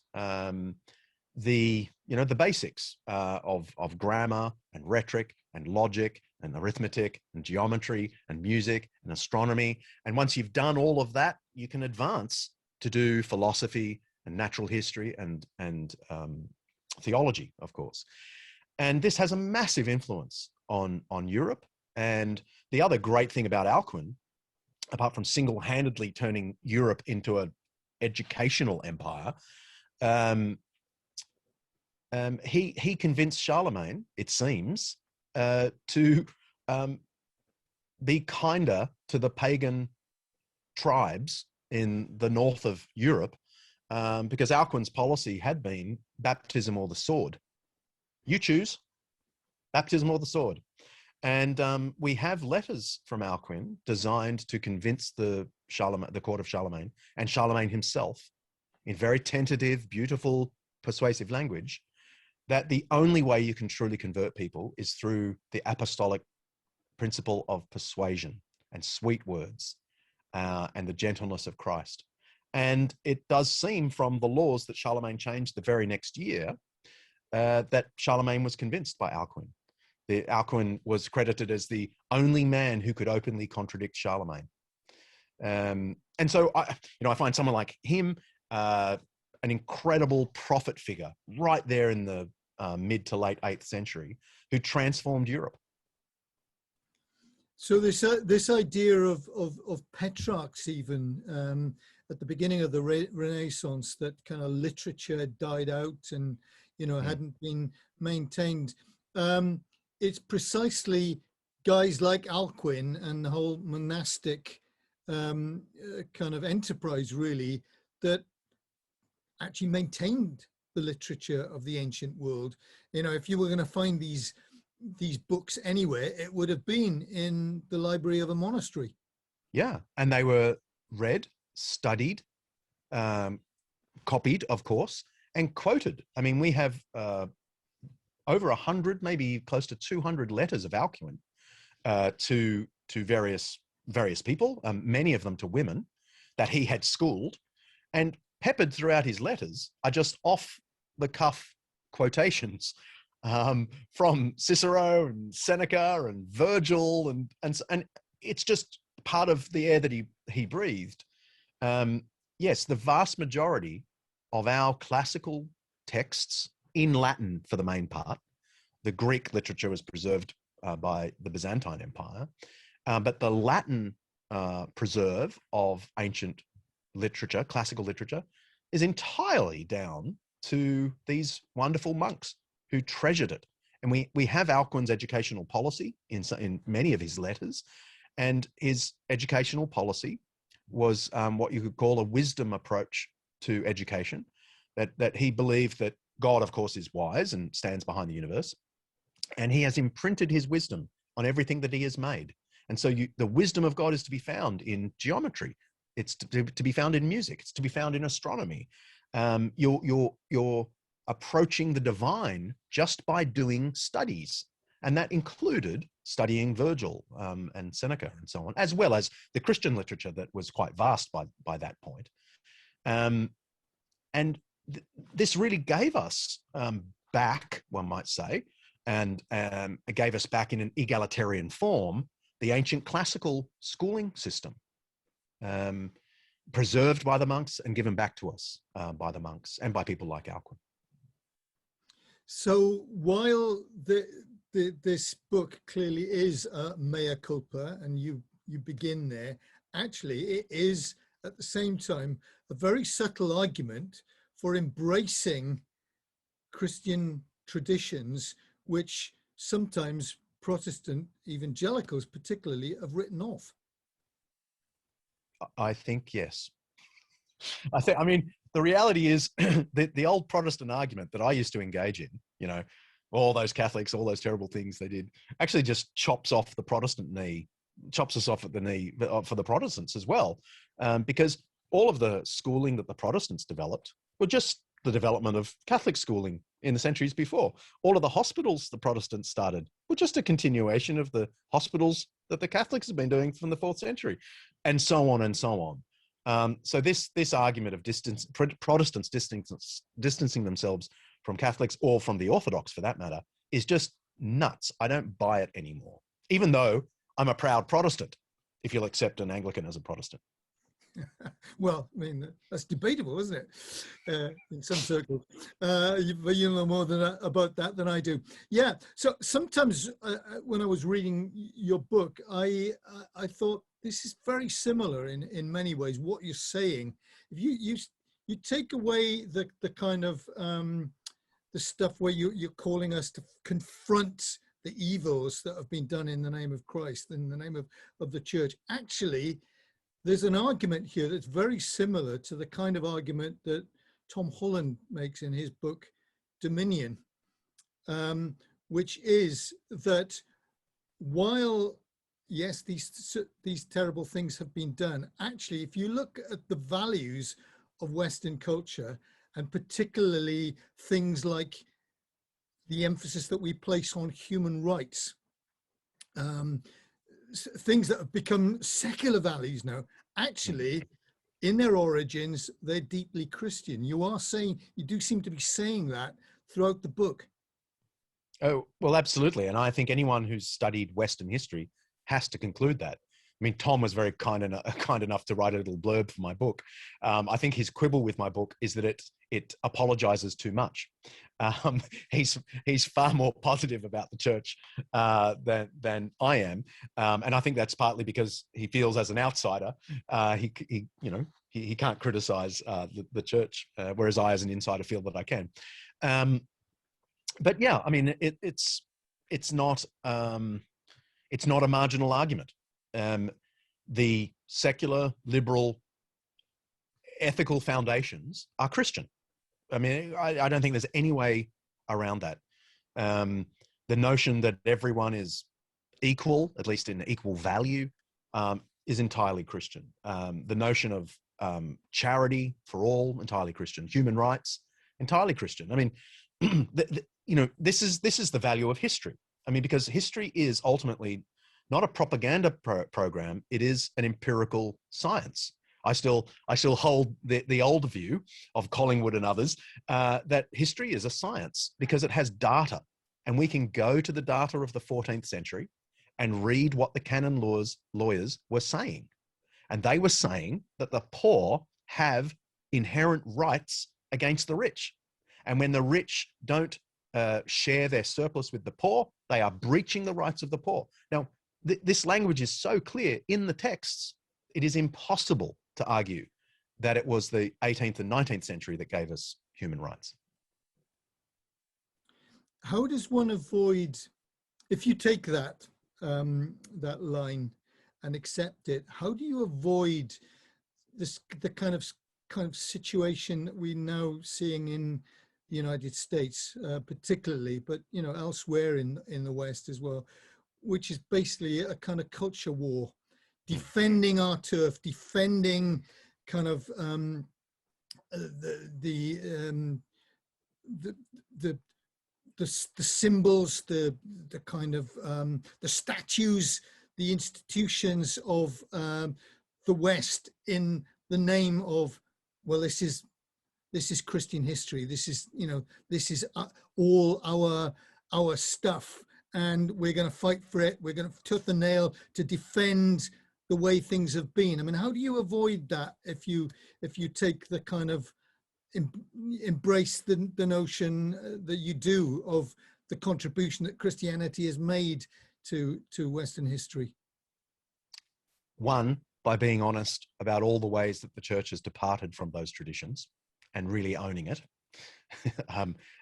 Speaker 2: the basics of grammar and rhetoric and logic and arithmetic and geometry and music and astronomy. And once you've done all of that, you can advance to do philosophy and natural history and theology, of course. And this has a massive influence on Europe. And the other great thing about Alcuin, apart from single-handedly turning Europe into an educational empire, he convinced Charlemagne, it seems, to be kinder to the pagan tribes in the north of Europe, because Alcuin's policy had been baptism or the sword. You choose, baptism or the sword. And we have letters from Alcuin designed to convince the court of Charlemagne and Charlemagne himself, in very tentative, beautiful, persuasive language, that the only way you can truly convert people is through the apostolic principle of persuasion and sweet words and the gentleness of Christ. And it does seem from the laws that Charlemagne changed the very next year that Charlemagne was convinced by Alcuin. Alcuin was credited as the only man who could openly contradict Charlemagne. And so I find someone like him an incredible prophet figure right there in the mid to late 8th century, who transformed Europe.
Speaker 1: So this idea of Petrarchs, even at the beginning of the Renaissance, that kind of literature died out and hadn't been maintained. It's precisely guys like Alcuin and the whole monastic kind of enterprise, really, that actually maintained the literature of the ancient world. You know, if you were going to find these books anywhere, it would have been in the library of a monastery.
Speaker 2: Yeah, and they were read, studied, copied, of course, and quoted. I mean, we have over 100, maybe close to 200 letters of Alcuin to various people, many of them to women, that he had schooled, and peppered throughout his letters are just off the cuff quotations from Cicero and Seneca and Virgil, and it's just part of the air that he breathed. Yes, the vast majority of our classical texts in Latin, for the main part, the Greek literature was preserved by the Byzantine Empire, but the Latin preserve of ancient literature, classical literature, is entirely down to these wonderful monks who treasured it. And we have Alcuin's educational policy in many of his letters, and his educational policy was what you could call a wisdom approach to education, that he believed that God, of course, is wise and stands behind the universe, and he has imprinted his wisdom on everything that he has made. And so the wisdom of God is to be found in geometry. It's to be found in music. It's to be found in astronomy. You're approaching the divine just by doing studies. And that included studying Virgil and Seneca and so on, as well as the Christian literature that was quite vast by that point. This really gave us back, one might say, and it gave us back in an egalitarian form, the ancient classical schooling system, preserved by the monks and given back to us by the monks and by people like Alcuin.
Speaker 1: So while this book clearly is a mea culpa, and you begin there, actually it is at the same time a very subtle argument for embracing Christian traditions, which sometimes Protestant evangelicals particularly have written off.
Speaker 2: I think yes. I mean, the reality is the old Protestant argument that I used to engage in, you know, all those Catholics, all those terrible things they did, actually just chops off the Protestant knee, chops us off at the knee for the Protestants as well. Because all of the schooling that the Protestants developed were just the development of Catholic schooling in the centuries before. All of the hospitals the Protestants started were just a continuation of the hospitals that the Catholics have been doing from the 4th century, and so on and so on. So this argument of Protestants distancing themselves from Catholics, or from the Orthodox for that matter, is just nuts. I don't buy it anymore, even though I'm a proud Protestant, if you'll accept an Anglican as a Protestant.
Speaker 1: Well, I mean, that's debatable, isn't it? In some circles, you know more about that than I do. Yeah. So sometimes when I was reading your book, I thought this is very similar in many ways. What you're saying, if you take away the kind of the stuff where you're calling us to confront the evils that have been done in the name of Christ, in the name of the church, actually, there's an argument here that's very similar to the kind of argument that Tom Holland makes in his book, Dominion, which is that while, yes, these terrible things have been done, actually, if you look at the values of Western culture, and particularly things like the emphasis that we place on human rights, things that have become secular values now, actually in their origins they're deeply Christian. You do seem to be saying that throughout the book.
Speaker 2: Oh, well, absolutely. And I think anyone who's studied Western history has to conclude that. I mean, Tom was very kind enough to write a little blurb for my book. I think his quibble with my book is that it apologizes too much. He's far more positive about the church than I am, and I think that's partly because he feels, as an outsider, he can't criticize the church, whereas I, as an insider, feel that I can. But yeah, I mean, it's not a marginal argument. The secular, liberal, ethical foundations are Christian. I mean, I don't think there's any way around that. The notion that everyone is equal, at least in equal value, is entirely Christian. The notion of charity for all, entirely Christian. Human rights, entirely Christian. I mean, this is the value of history. I mean, because history is ultimately not a propaganda program; it is an empirical science. I still hold the old view of Collingwood and others that history is a science because it has data, and we can go to the data of the 14th century and read what the canon lawyers were saying. And they were saying that the poor have inherent rights against the rich. And when the rich don't share their surplus with the poor, they are breaching the rights of the poor. Now, this language is so clear in the texts, it is impossible to argue that it was the 18th and 19th century that gave us human rights.
Speaker 1: How does one avoid, if you take that that line and accept it, how do you avoid the kind of situation that we're now seeing in the United States, particularly, but elsewhere in the West as well, which is basically a kind of culture war, defending our turf, defending kind of the symbols, the kind of the statues, the institutions of the West in the name of, well, this is Christian history. This is this is all our stuff, and we're going to fight for it. We're going to tooth and nail to defend the way things have been. I mean, how do you avoid that if you take the kind of embrace the notion that you do of the contribution that Christianity has made to Western history?
Speaker 2: One, by being honest about all the ways that the church has departed from those traditions and really owning it.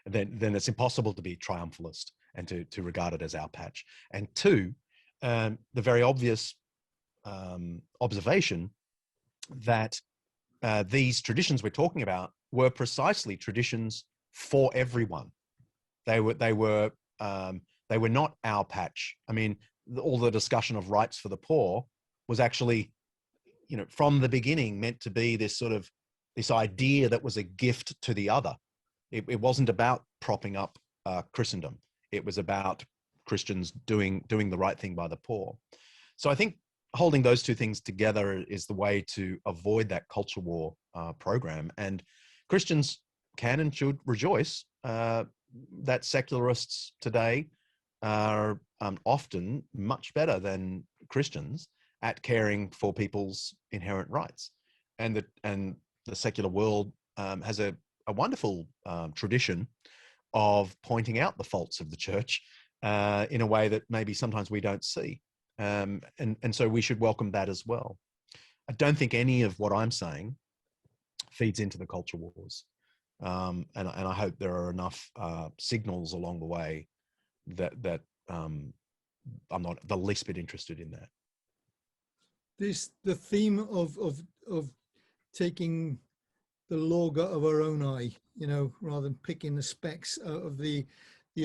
Speaker 2: Then it's impossible to be triumphalist and to regard it as our patch. And two, the very obvious observation that these traditions we're talking about were precisely traditions for everyone. They were not our patch. I mean, all the discussion of rights for the poor was actually, from the beginning meant to be this sort of this idea that was a gift to the other. It wasn't about propping up Christendom. It was about Christians doing the right thing by the poor. So I think holding those two things together is the way to avoid that culture war program. And Christians can and should rejoice that secularists today are often much better than Christians at caring for people's inherent rights. And the secular world has a wonderful tradition of pointing out the faults of the church in a way that maybe sometimes we don't see. And so we should welcome that as well. I don't think any of what I'm saying feeds into the culture wars. And I hope there are enough signals along the way that I'm not the least bit interested in that.
Speaker 1: The theme of taking the log out of our own eye, rather than picking the specks out of the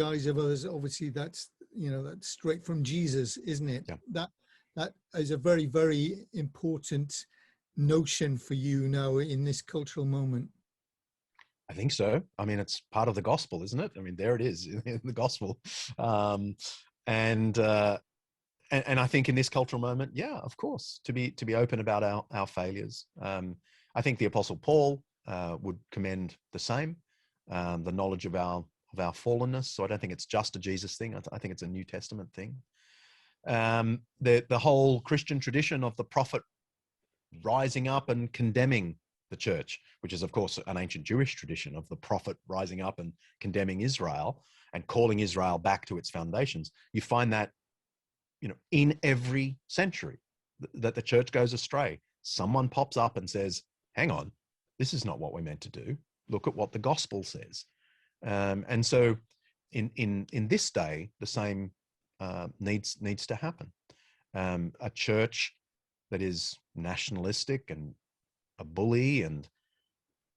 Speaker 1: eyes of others. Obviously, that's that's straight from Jesus, isn't it? Yeah. That is a very, very important notion for you now in this cultural moment.
Speaker 2: I think so. I mean, it's part of the gospel, isn't it? I mean, there it is in the gospel. And I think in this cultural moment, yeah, of course, to be open about our failures. I think the Apostle Paul would commend the same, the knowledge of our fallenness. So I don't think it's just a Jesus thing. I think it's a New Testament thing. The whole Christian tradition of the prophet rising up and condemning the church, which is of course an ancient Jewish tradition of the prophet rising up and condemning Israel and calling Israel back to its foundations. You find that in every century that the church goes astray. Someone pops up and says, hang on, this is not what we're meant to do. Look at what the gospel says. And so in this day, the same needs to happen. A church that is nationalistic and a bully and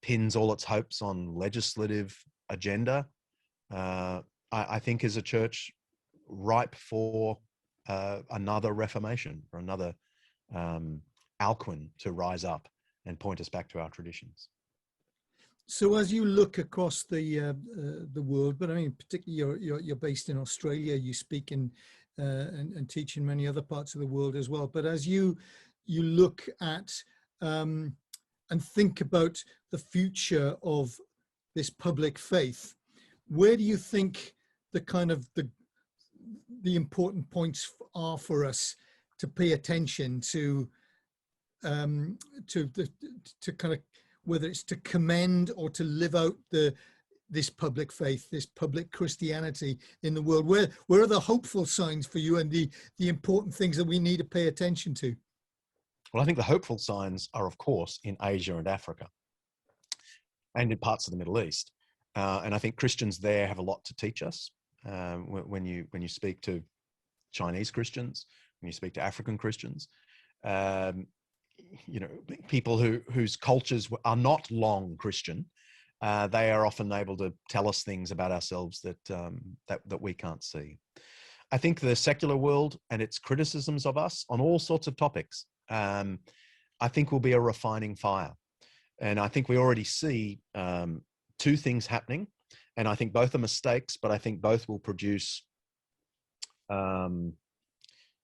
Speaker 2: pins all its hopes on legislative agenda, I think is a church ripe for another reformation or another Alcuin to rise up and point us back to our traditions.
Speaker 1: So as you look across the world, but I mean, particularly you're based in Australia, you speak in and teach in many other parts of the world as well. But as you look at and think about the future of this public faith, where do you think the kind of the important points are for us to pay attention to kind of, whether it's to commend or to live out this public faith, this public Christianity in the world? Where are the hopeful signs for you and the important things that we need to pay attention to?
Speaker 2: Well, I think the hopeful signs are, of course, in Asia and Africa and in parts of the Middle East. And I think Christians there have a lot to teach us. When you speak to Chinese Christians, when you speak to African Christians, people whose cultures are not long Christian, they are often able to tell us things about ourselves that we can't see. I think the secular world and its criticisms of us on all sorts of topics, I think will be a refining fire. And I think we already see two things happening, and I think both are mistakes, but I think both will produce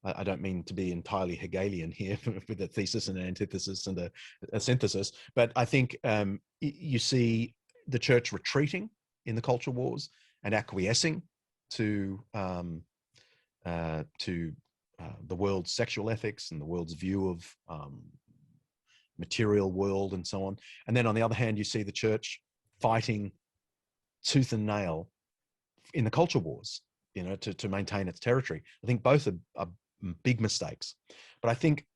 Speaker 2: I don't mean to be entirely Hegelian here with a thesis and an antithesis and a synthesis, but I think you see the church retreating in the culture wars and acquiescing to the world's sexual ethics and the world's view of material world and so on. And then on the other hand, you see the church fighting tooth and nail in the culture wars, to maintain its territory. I think both are big mistakes. But I think,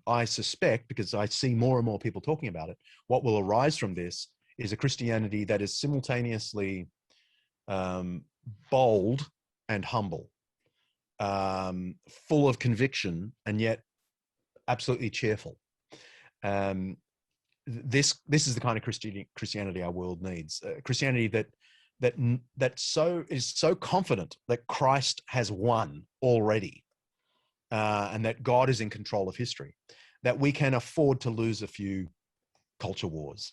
Speaker 2: I suspect, because I see more and more people talking about it, what will arise from this is a Christianity that is simultaneously bold and humble, full of conviction, and yet absolutely cheerful. This is the kind of Christianity our world needs. Christianity that is so confident that Christ has won already, and that God is in control of history, that we can afford to lose a few culture wars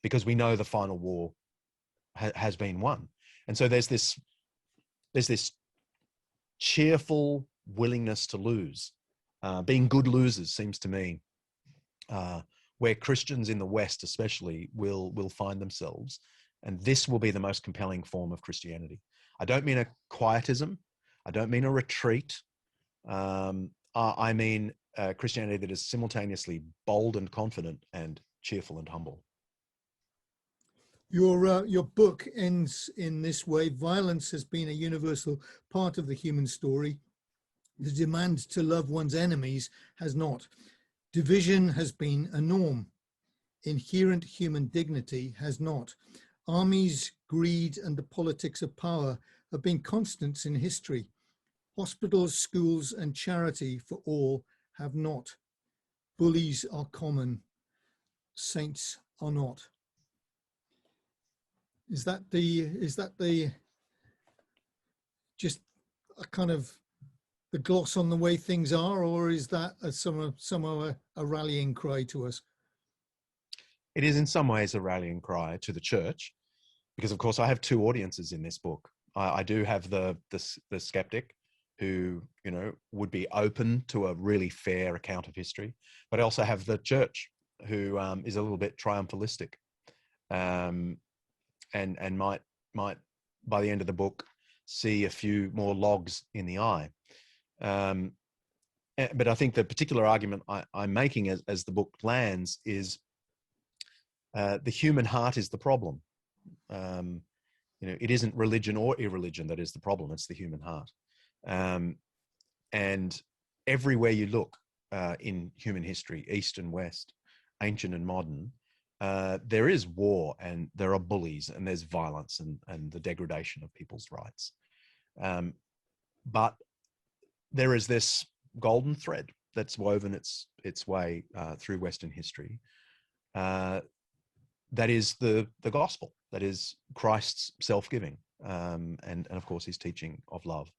Speaker 2: because we know the final war has been won. And so there's this cheerful willingness to lose. Being good losers seems to me where Christians in the West especially will find themselves. And this will be the most compelling form of Christianity. I don't mean a quietism. I don't mean a retreat. I mean Christianity that is simultaneously bold and confident and cheerful and humble.
Speaker 1: Your book ends in this way: violence has been a universal part of the human story. The demand to love one's enemies has not. Division has been a norm. Inherent human dignity has not. Armies, greed, and the politics of power have been constants in history. Hospitals, schools, and charity for all have not. Bullies are common. Saints are not. Is that the just a kind of the gloss on the way things are, or is that somehow a rallying cry to us?
Speaker 2: It is in some ways a rallying cry to the church, because of course I have two audiences in this book. I do have the skeptic who would be open to a really fair account of history, but I also have the church who is a little bit triumphalistic, and might by the end of the book see a few more logs in the eye. But I think the particular argument I'm making as the book lands is the human heart is the problem. It isn't religion or irreligion that is the problem, it's the human heart. And everywhere you look in human history, East and West, ancient and modern, there is war, and there are bullies, and there's violence and the degradation of people's rights. But there is this golden thread that's woven its way through Western history, that is the gospel, that is Christ's self-giving, and of course his teaching of love.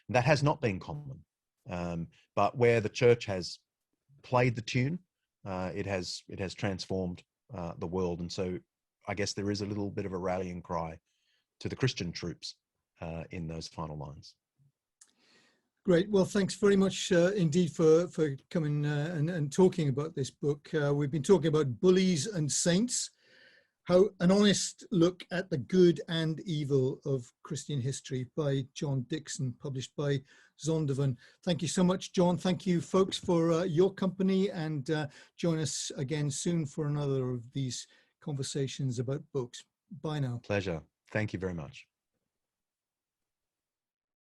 Speaker 2: That has not been common, but where the church has played the tune, it has transformed the world. And so I guess there is a little bit of a rallying cry to the Christian troops in those final lines.
Speaker 1: Great. Well, thanks very much indeed for coming and talking about this book. We've been talking about Bullies and Saints, how an honest look at the good and evil of Christian history by John Dickson, published by Zondervan. Thank you so much, John. Thank you, folks, for your company, and join us again soon for another of these conversations about books. Bye now.
Speaker 2: Pleasure. Thank you very much.